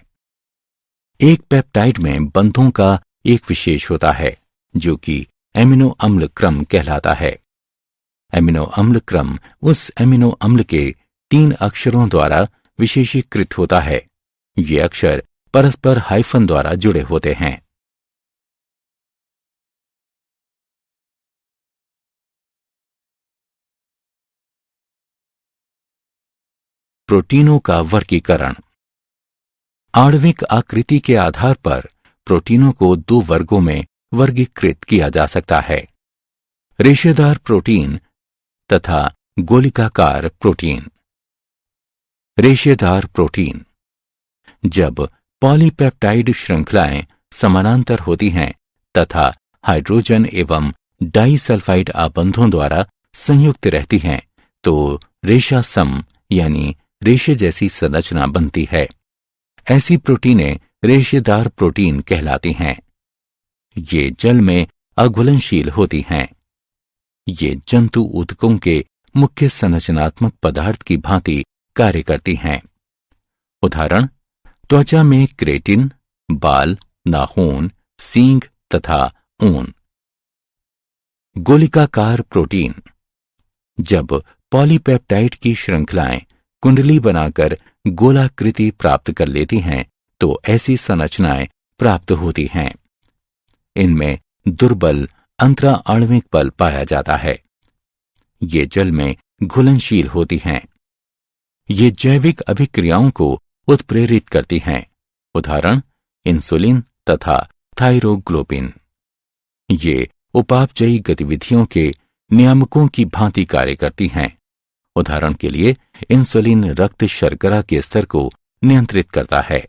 एक पेप्टाइड में बंधों का एक विशेष होता है जो कि एमिनो अम्ल क्रम कहलाता है। एमिनो अम्ल क्रम उस एमिनो अम्ल के 3 अक्षरों द्वारा विशेषीकृत होता है। ये अक्षर परस्पर हाइफन द्वारा जुड़े होते हैं। प्रोटीनों का वर्गीकरण। आणविक आकृति के आधार पर प्रोटीनों को दो वर्गों में वर्गीकृत किया जा सकता है, रेशेदार प्रोटीन तथा गोलिकाकार प्रोटीन। रेशेदार प्रोटीन। जब पॉलीपेप्टाइड श्रृंखलाएं समानांतर होती हैं तथा हाइड्रोजन एवं डाइसल्फाइड आबंधों द्वारा संयुक्त रहती हैं तो रेशासम यानी रेशे जैसी संरचना बनती है। ऐसी प्रोटीनें रेशेदार प्रोटीन कहलाती हैं। ये जल में अघुलनशील होती हैं। ये जंतु ऊतकों के मुख्य संरचनात्मक पदार्थ की भांति कार्य करती हैं। उदाहरण, त्वचा में केराटिन, बाल, नाखून, सींग तथा ऊन। गोलिकाकार प्रोटीन। जब पॉलीपेप्टाइड की श्रृंखलाएं कुंडली बनाकर गोलाकृति प्राप्त कर लेती हैं तो ऐसी संरचनाएं प्राप्त होती हैं। इनमें दुर्बल अंतरा आणविक बल पाया जाता है। ये जल में घुलनशील होती हैं। ये जैविक अभिक्रियाओं को उत्प्रेरित करती हैं। उदाहरण, इंसुलिन तथा थायरोग्लोबिन। ये उपापचयी गतिविधियों के नियामकों की भांति कार्य करती हैं। उदाहरण के लिए, इंसुलिन रक्त शर्करा के स्तर को नियंत्रित करता है।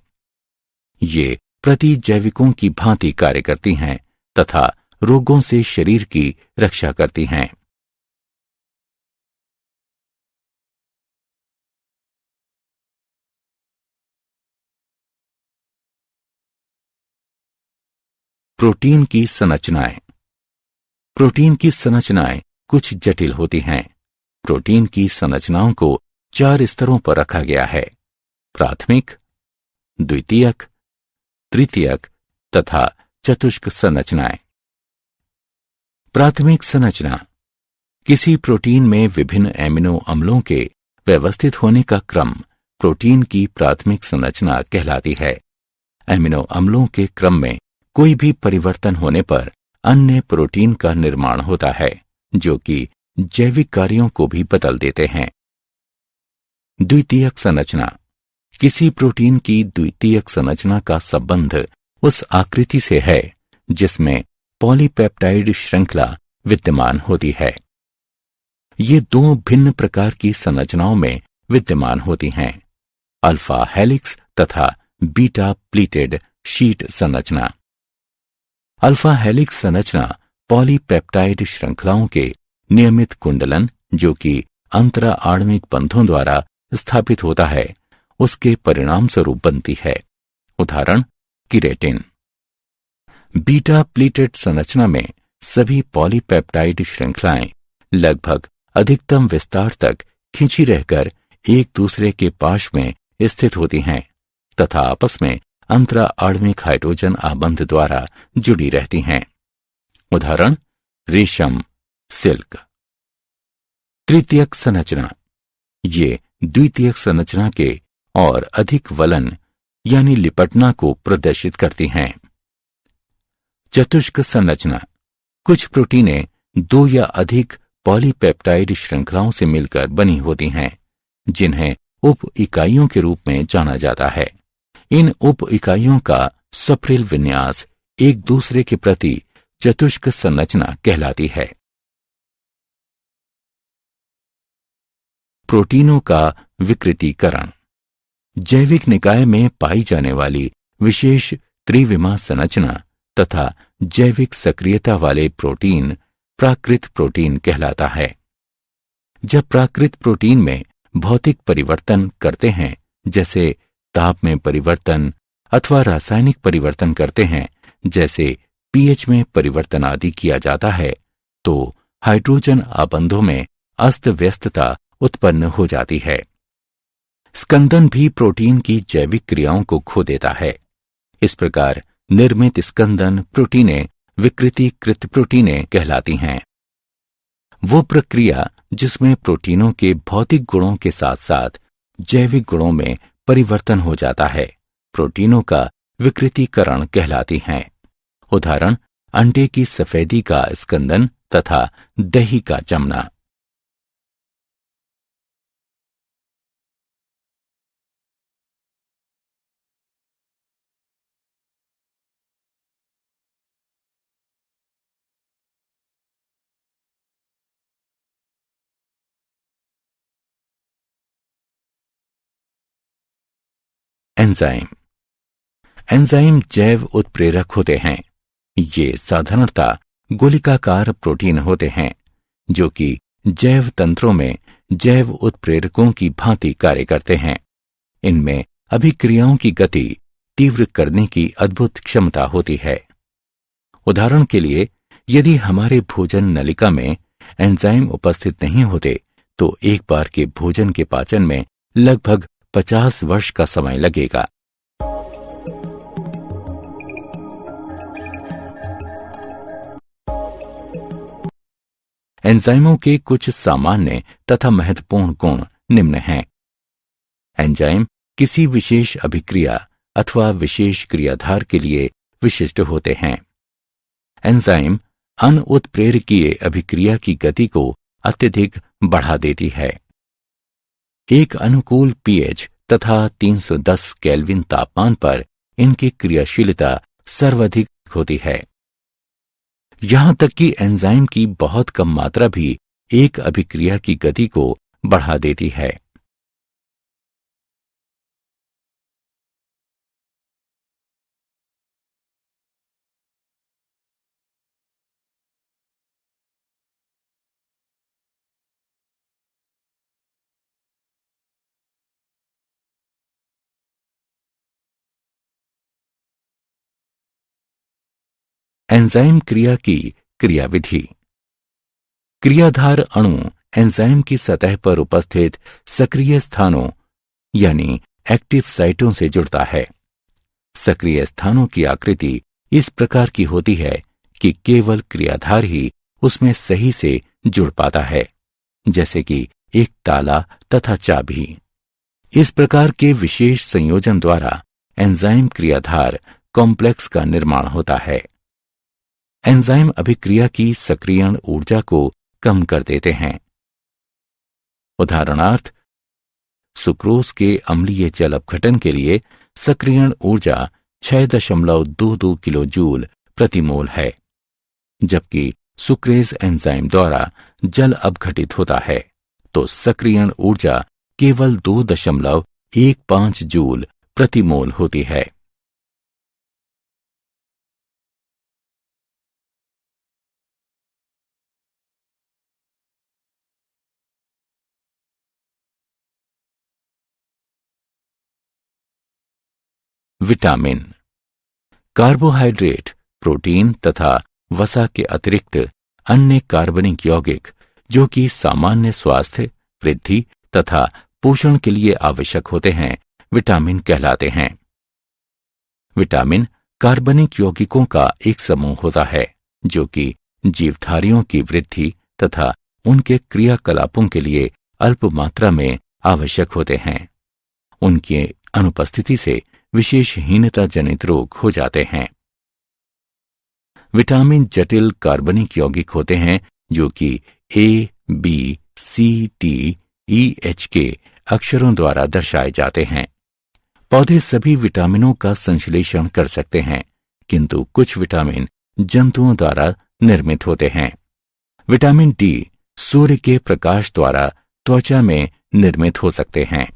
ये प्रतिजैविकों की भांति कार्य करती हैं तथा रोगों से शरीर की रक्षा करती हैं। प्रोटीन की संरचनाएं। प्रोटीन की संरचनाएं कुछ जटिल होती हैं। प्रोटीन की संरचनाओं को 4 स्तरों पर रखा गया है: प्राथमिक, द्वितीयक, तृतीयक तथा चतुष्क संरचनाएं। प्राथमिक संरचना। किसी प्रोटीन में विभिन्न एमिनो अम्लों के व्यवस्थित होने का क्रम प्रोटीन की प्राथमिक संरचना कहलाती है। एमिनो अम्लों के क्रम में कोई भी परिवर्तन होने पर अन्य प्रोटीन का निर्माण होता है जो कि जैविक कार्यों को भी बदल देते हैं। द्वितीयक संरचना। किसी प्रोटीन की द्वितीयक संरचना का संबंध उस आकृति से है जिसमें पॉलीपेप्टाइड श्रृंखला विद्यमान होती है। ये 2 भिन्न प्रकार की संरचनाओं में विद्यमान होती हैं: अल्फा हेलिक्स तथा बीटा प्लीटेड शीट संरचना। अल्फा हेलिक्स संरचना पॉलीपेप्टाइड श्रृंखलाओं के नियमित कुंडलन, जो कि अंतरा आणविक बंधों द्वारा स्थापित होता है, उसके परिणाम स्वरूप बनती है। उदाहरण, केराटिन। बीटा प्लीटेड संरचना में सभी पॉलीपेप्टाइड श्रृंखलाएं लगभग अधिकतम विस्तार तक खिंची रहकर एक दूसरे के पाश में स्थित होती हैं तथा आपस में अंतरा आणविक हाइड्रोजन आबंध द्वारा जुड़ी रहती हैं। उदाहरण, रेशम, सिल्क। तृतीयक संरचना। ये द्वितीयक संरचना के और अधिक वलन यानी लिपटना को प्रदर्शित करती हैं। चतुष्क संरचना। कुछ प्रोटीनें 2 या अधिक पॉलीपेप्टाइड श्रृंखलाओं से मिलकर बनी होती हैं जिन्हें उप इकाइयों के रूप में जाना जाता है। इन उप इकाइयों का सप्रिल विन्यास एक दूसरे के प्रति चतुष्क संरचना कहलाती है। प्रोटीनों का विकृतीकरण। जैविक निकाय में पाई जाने वाली विशेष त्रिविमा संरचना तथा जैविक सक्रियता वाले प्रोटीन प्राकृत प्रोटीन कहलाता है। जब प्राकृत प्रोटीन में भौतिक परिवर्तन करते हैं, जैसे ताप में परिवर्तन अथवा रासायनिक परिवर्तन करते हैं, जैसे पीएच में परिवर्तन आदि किया जाता है, तो हाइड्रोजन आबंधों में अस्त व्यस्तता उत्पन्न हो जाती है। स्कंदन भी प्रोटीन की जैविक क्रियाओं को खो देता है। इस प्रकार निर्मित स्कंदन प्रोटीनें विकृतीकृत प्रोटीनें कहलाती हैं। वो प्रक्रिया जिसमें प्रोटीनों के भौतिक गुणों के साथ साथ जैविक गुणों में परिवर्तन हो जाता है, प्रोटीनों का विकृतीकरण कहलाती हैं। उदाहरण, अंडे की सफेदी का स्कंदन तथा दही का जमना। एंजाइम। एंजाइम जैव उत्प्रेरक होते हैं। ये साधारणतः गोलिकाकार प्रोटीन होते हैं जो कि जैव तंत्रों में जैव उत्प्रेरकों की भांति कार्य करते हैं। इनमें अभिक्रियाओं की गति तीव्र करने की अद्भुत क्षमता होती है। उदाहरण के लिए, यदि हमारे भोजन नलिका में एंजाइम उपस्थित नहीं होते तो एक बार के भोजन के पाचन में लगभग 50 वर्ष का समय लगेगा। एंजाइमों के कुछ सामान्य तथा महत्वपूर्ण गुण निम्न हैं। एंजाइम किसी विशेष अभिक्रिया अथवा विशेष क्रियाधार के लिए विशिष्ट होते हैं। एंजाइम अनुत्प्रेरकीय अभिक्रिया की गति को अत्यधिक बढ़ा देती है। एक अनुकूल पीएच तथा 310 केल्विन तापमान पर इनकी क्रियाशीलता सर्वाधिक होती है। यहां तक कि एंजाइम की बहुत कम मात्रा भी एक अभिक्रिया की गति को बढ़ा देती है। एंजाइम क्रिया की क्रियाविधि। क्रियाधार अणु एंजाइम की सतह पर उपस्थित सक्रिय स्थानों यानी एक्टिव साइटों से जुड़ता है। सक्रिय स्थानों की आकृति इस प्रकार की होती है कि केवल क्रियाधार ही उसमें सही से जुड़ पाता है, जैसे कि एक ताला तथा चाबी। इस प्रकार के विशेष संयोजन द्वारा एंजाइम क्रियाधार कॉम्प्लेक्स का निर्माण होता है। एंजाइम अभिक्रिया की सक्रियण ऊर्जा को कम कर देते हैं। उदाहरणार्थ, सुक्रोज के अम्लीय जल अपघटन के लिए सक्रियण ऊर्जा 6.22 किलो जूल प्रति मोल है, जबकि सुक्रेज एंजाइम द्वारा जल अपघटित होता है तो सक्रियण ऊर्जा केवल 2.15 जूल प्रति मोल होती है। विटामिन। कार्बोहाइड्रेट, प्रोटीन तथा वसा के अतिरिक्त अन्य कार्बनिक यौगिक जो कि सामान्य स्वास्थ्य, वृद्धि तथा पोषण के लिए आवश्यक होते हैं, विटामिन कहलाते हैं। विटामिन कार्बनिक यौगिकों का एक समूह होता है जो कि जीवधारियों की वृद्धि तथा उनके क्रियाकलापों के लिए अल्प मात्रा में आवश्यक होते हैं। उनकी अनुपस्थिति से विशेषहीनता जनित रोग हो जाते हैं। विटामिन जटिल कार्बनिक यौगिक होते हैं जो कि ए, बी, सी, टी, ई, एच के अक्षरों द्वारा दर्शाए जाते हैं। पौधे सभी विटामिनों का संश्लेषण कर सकते हैं, किंतु कुछ विटामिन जंतुओं द्वारा निर्मित होते हैं। विटामिन डी सूर्य के प्रकाश द्वारा त्वचा में निर्मित हो सकते हैं।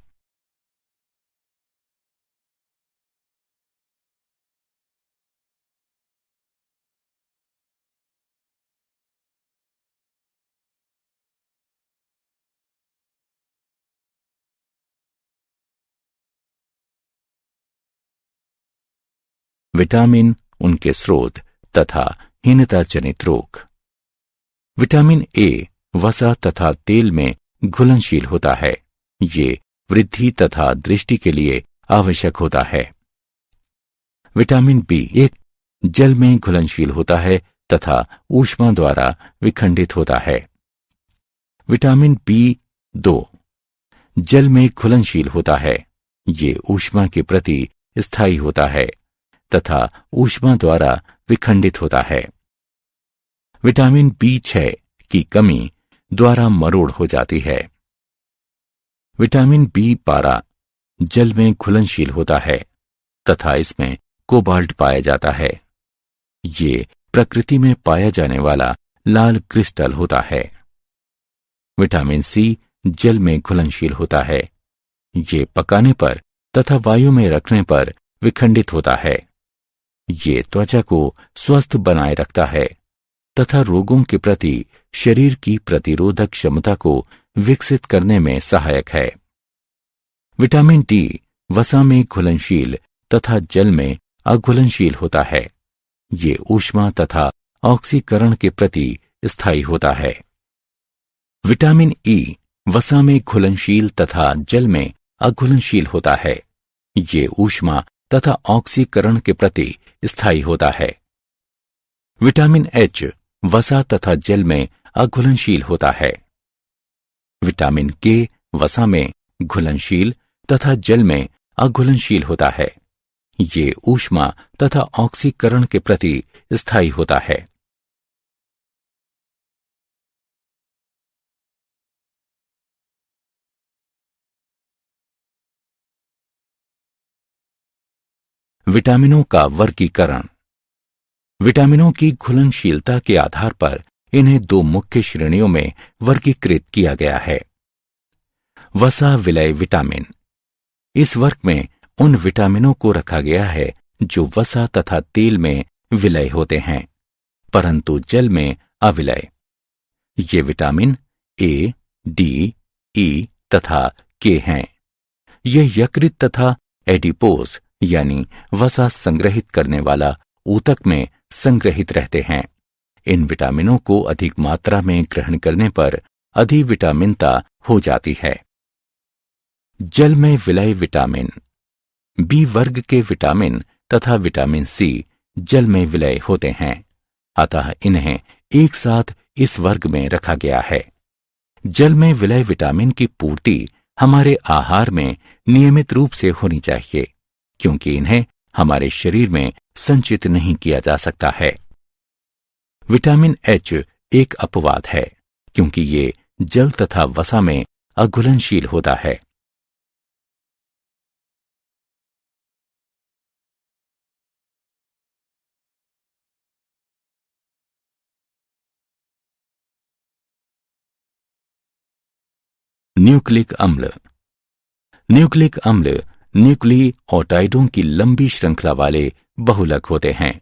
विटामिन, उनके स्रोत तथा हीनता जनित रोग। विटामिन ए वसा तथा तेल में घुलनशील होता है। ये वृद्धि तथा दृष्टि के लिए आवश्यक होता है। विटामिन बी एक जल में घुलनशील होता है तथा ऊष्मा द्वारा विखंडित होता है। विटामिन बी 2 जल में घुलनशील होता है। ये ऊष्मा के प्रति स्थायी होता है तथा ऊष्मा द्वारा विखंडित होता है। विटामिन बी6 की कमी द्वारा मरोड़ हो जाती है। विटामिन बी12 जल में घुलनशील होता है तथा इसमें कोबाल्ट पाया जाता है। ये प्रकृति में पाया जाने वाला लाल क्रिस्टल होता है। विटामिन सी जल में घुलनशील होता है। ये पकाने पर तथा वायु में रखने पर विखंडित होता है। ये त्वचा को स्वस्थ बनाए रखता है तथा रोगों के प्रति शरीर की प्रतिरोधक क्षमता को विकसित करने में सहायक है। विटामिन डी वसा में घुलनशील तथा जल में अघुलनशील होता है। ये ऊष्मा तथा ऑक्सीकरण के प्रति स्थायी होता है। विटामिन ई वसा में घुलनशील तथा जल में अघुलनशील होता है। ये ऊष्मा तथा ऑक्सीकरण के प्रति स्थायी होता है। विटामिन एच वसा तथा जल में अघुलनशील होता है। विटामिन के वसा में घुलनशील तथा जल में अघुलनशील होता है। ये ऊष्मा तथा ऑक्सीकरण के प्रति स्थायी होता है। विटामिनों का वर्गीकरण। विटामिनों की घुलनशीलता के आधार पर इन्हें दो मुख्य श्रेणियों में वर्गीकृत किया गया है। वसा विलय विटामिन। इस वर्ग में उन विटामिनों को रखा गया है जो वसा तथा तेल में विलय होते हैं परंतु जल में अविलय। ये विटामिन ए, डी, ई तथा के हैं। ये यकृत तथा एडिपोज यानी वसा संग्रहित करने वाला ऊतक में संग्रहित रहते हैं। इन विटामिनों को अधिक मात्रा में ग्रहण करने पर अधिविटामिनता हो जाती है। जल में विलय विटामिन। बी वर्ग के विटामिन तथा विटामिन सी जल में विलय होते हैं, अतः इन्हें एक साथ इस वर्ग में रखा गया है। जल में विलय विटामिन की पूर्ति हमारे आहार में नियमित रूप से होनी चाहिए क्योंकि इन्हें हमारे शरीर में संचित नहीं किया जा सकता है। विटामिन एच एक अपवाद है क्योंकि ये जल तथा वसा में अघुलनशील होता है। न्यूक्लिक अम्ल। न्यूक्लिक अम्ल न्यूक्लियोटाइडों की लंबी श्रृंखला वाले बहुलक होते हैं।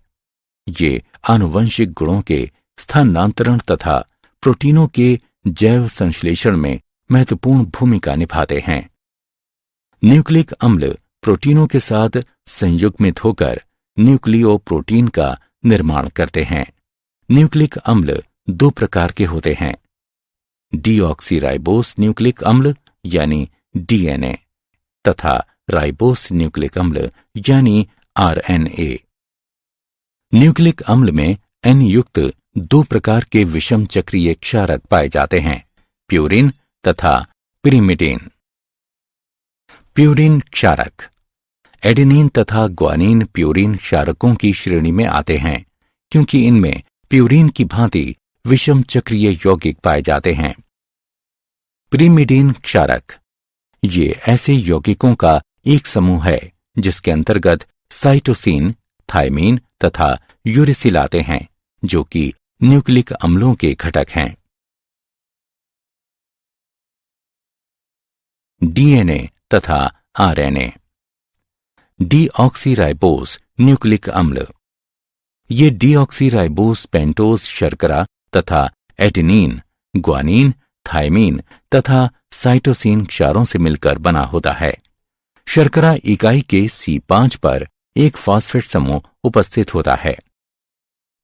ये आनुवंशिक गुणों के स्थानांतरण तथा प्रोटीनों के जैव संश्लेषण में महत्वपूर्ण भूमिका निभाते हैं। न्यूक्लिक अम्ल प्रोटीनों के साथ संयुग्मित होकर न्यूक्लियोप्रोटीन का निर्माण करते हैं। न्यूक्लिक अम्ल दो प्रकार के होते हैं, डीऑक्सीराइबोस न्यूक्लिक अम्ल यानी डीएनए तथा राइबोस न्यूक्लिक अम्ल यानी आरएनए। न्यूक्लिक अम्ल में एन युक्त दो प्रकार के विषम चक्रीय क्षारक पाए जाते हैं, प्यूरिन तथा पिरिमिडिन। प्यूरिन क्षारक एडेनिन तथा ग्वानिन प्यूरिन क्षारकों की श्रेणी में आते हैं क्योंकि इनमें प्यूरिन की भांति विषम चक्रीय यौगिक पाए जाते हैं। पिरिमिडिन क्षारक ये ऐसे यौगिकों का एक समूह है जिसके अंतर्गत साइटोसिन, थायमीन तथा यूरिसिल आते हैं जो कि न्यूक्लिक अम्लों के घटक हैं। डीएनए तथा आरएनए। डीऑक्सीराइबोस न्यूक्लिक अम्ल ये डीऑक्सीराइबोस पेंटोज शर्करा तथा एडेनिन, ग्वानिन, थायमीन तथा साइटोसिन क्षारों से मिलकर बना होता है। शर्करा इकाई के C5 पर एक फॉस्फेट समूह उपस्थित होता है।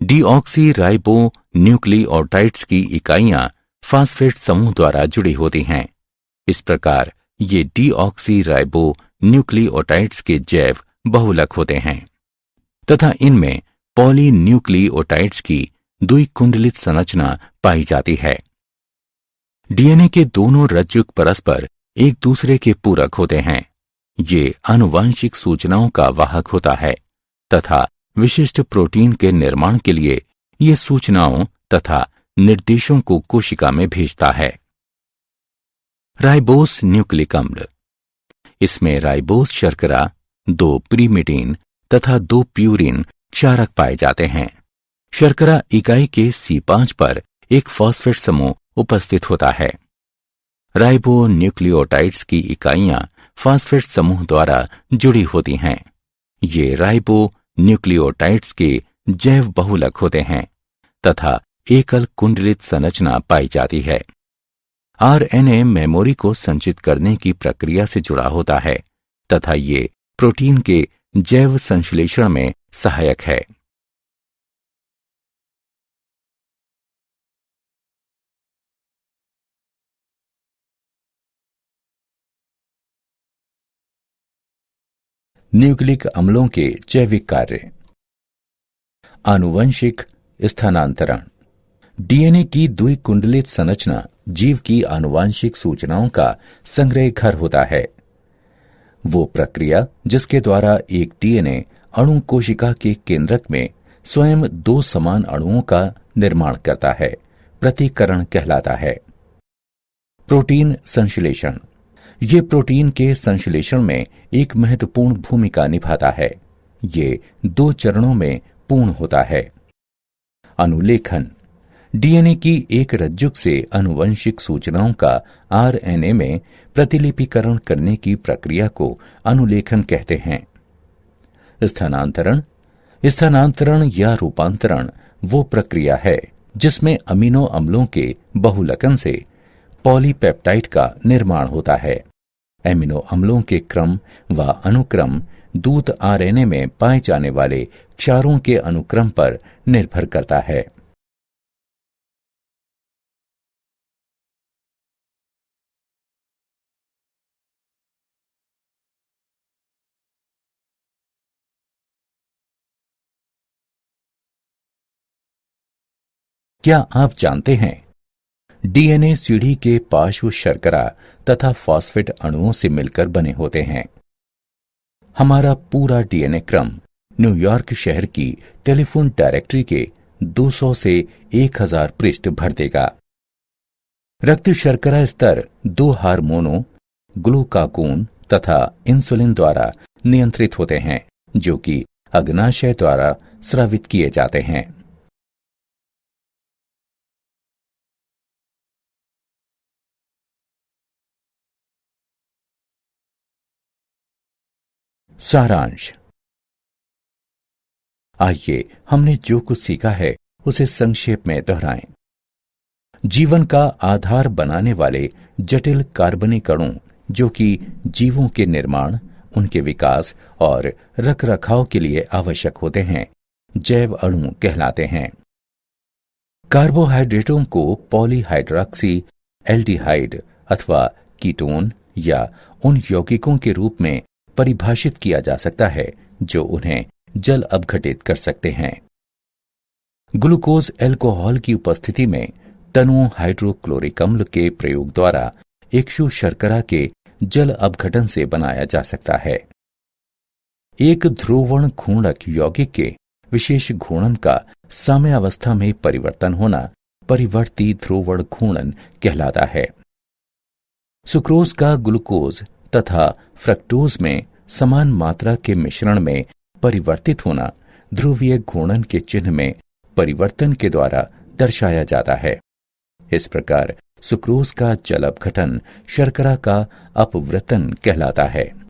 डीऑक्सीराइबो न्यूक्लियोटाइड्स की इकाइयां फॉस्फेट समूह द्वारा जुड़ी होती हैं। इस प्रकार ये डीऑक्सीराइबो न्यूक्लियोटाइड्स के जैव बहुलक होते हैं तथा इनमें पॉलीन्यूक्लियोटाइड्स की द्विकुंडलित संरचना पाई जाती है। डीएनए के दोनों रज्जुक परस्पर एक दूसरे के पूरक होते हैं। ये आनुवांशिक सूचनाओं का वाहक होता है तथा विशिष्ट प्रोटीन के निर्माण के लिए ये सूचनाओं तथा निर्देशों को कोशिका में भेजता है। राइबोस न्यूक्लिक अम्ल इसमें राइबोस शर्करा, 2 पिरिमिडिन तथा 2 प्यूरिन क्षारक पाए जाते हैं। शर्करा इकाई के C5 पर एक फॉस्फेट समूह उपस्थित होता है। राइबो न्यूक्लियोटाइड्स की इकाइयां फास्फेट समूह द्वारा जुड़ी होती हैं। ये राइबो न्यूक्लियोटाइड्स के जैव बहुलक होते हैं तथा एकल कुंडलित संरचना पाई जाती है। आरएनए मेमोरी को संचित करने की प्रक्रिया से जुड़ा होता है तथा ये प्रोटीन के जैव संश्लेषण में सहायक है। न्यूक्लिक अम्लों के जैविक कार्य। आनुवंशिक स्थानांतरण। डीएनए की द्विकुंडलित संरचना जीव की आनुवंशिक सूचनाओं का संग्रह घर होता है। वो प्रक्रिया जिसके द्वारा एक डीएनए अणु कोशिका के केंद्रक में स्वयं दो समान अणुओं का निर्माण करता है, प्रतिकरण कहलाता है। प्रोटीन संश्लेषण। ये प्रोटीन के संश्लेषण में एक महत्वपूर्ण भूमिका निभाता है। ये दो चरणों में पूर्ण होता है। अनुलेखन। डीएनए की एक रज्जुक से आनुवंशिक सूचनाओं का आरएनए में प्रतिलिपिकरण करने की प्रक्रिया को अनुलेखन कहते हैं। स्थानांतरण। स्थानांतरण या रूपांतरण वो प्रक्रिया है जिसमें अमीनो अम्लों के बहुलकन से पॉलीपेप्टाइड का निर्माण होता है। एमिनो अम्लों के क्रम व अनुक्रम दूत आरएनए में पाए जाने वाले क्षारों के अनुक्रम पर निर्भर करता है। क्या आप जानते हैं डीएनए सीढ़ी के पार्श्व शर्करा तथा फॉस्फेट अणुओं से मिलकर बने होते हैं। हमारा पूरा डीएनए क्रम न्यूयॉर्क शहर की टेलीफोन डायरेक्टरी के 200 से 1000 पृष्ठ भर देगा। रक्त शर्करा स्तर दो हार्मोनों ग्लूकागोन तथा इंसुलिन द्वारा नियंत्रित होते हैं जो कि अग्नाशय द्वारा स्रावित किए जाते हैं। सारांश। आइए हमने जो कुछ सीखा है उसे संक्षेप में दोहराएं। जीवन का आधार बनाने वाले जटिल कार्बनिक अणु जो कि जीवों के निर्माण, उनके विकास और रखरखाव के लिए आवश्यक होते हैं, जैव अणु कहलाते हैं। कार्बोहाइड्रेटों को पॉलीहाइड्रॉक्सी एल्डिहाइड अथवा कीटोन या उन यौगिकों के रूप में परिभाषित किया जा सकता है जो उन्हें जल अपघटित कर सकते हैं। ग्लूकोज अल्कोहल की उपस्थिति में तनु हाइड्रोक्लोरिक अम्ल के प्रयोग द्वारा इक्षु शर्करा के जल अपघटन से बनाया जा सकता है। एक ध्रुवण घूर्णक यौगिक के विशेष घूर्णन का साम्यावस्था में परिवर्तन होना परिवर्ती ध्रुवण घूर्णन कहलाता है। सुक्रोज का ग्लूकोज तथा फ्रक्टोज में समान मात्रा के मिश्रण में परिवर्तित होना ध्रुवीय घूर्णन के चिन्ह में परिवर्तन के द्वारा दर्शाया जाता है। इस प्रकार सुक्रोज का जल अपघटन शर्करा का अपवर्तन कहलाता है।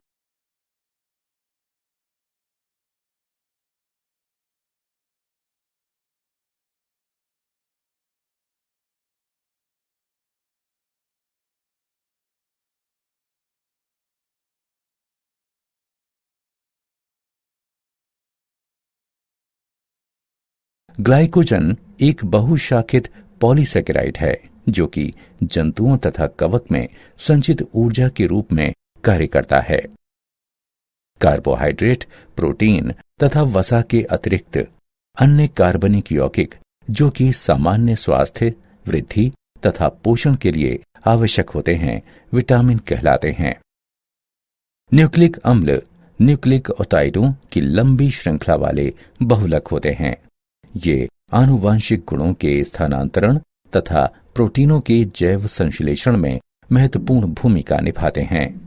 ग्लाइकोजन एक बहुशाखित पॉलीसेकेराइड है जो कि जंतुओं तथा कवक में संचित ऊर्जा के रूप में कार्य करता है। कार्बोहाइड्रेट, प्रोटीन तथा वसा के अतिरिक्त अन्य कार्बनिक यौगिक जो कि सामान्य स्वास्थ्य, वृद्धि तथा पोषण के लिए आवश्यक होते हैं, विटामिन कहलाते हैं। न्यूक्लिक अम्ल न्यूक्लिक ओटाइडों की लंबी श्रृंखला वाले बहुलक होते हैं। ये आनुवांशिक गुणों के स्थानांतरण तथा प्रोटीनों के जैव संश्लेषण में महत्वपूर्ण भूमिका निभाते हैं।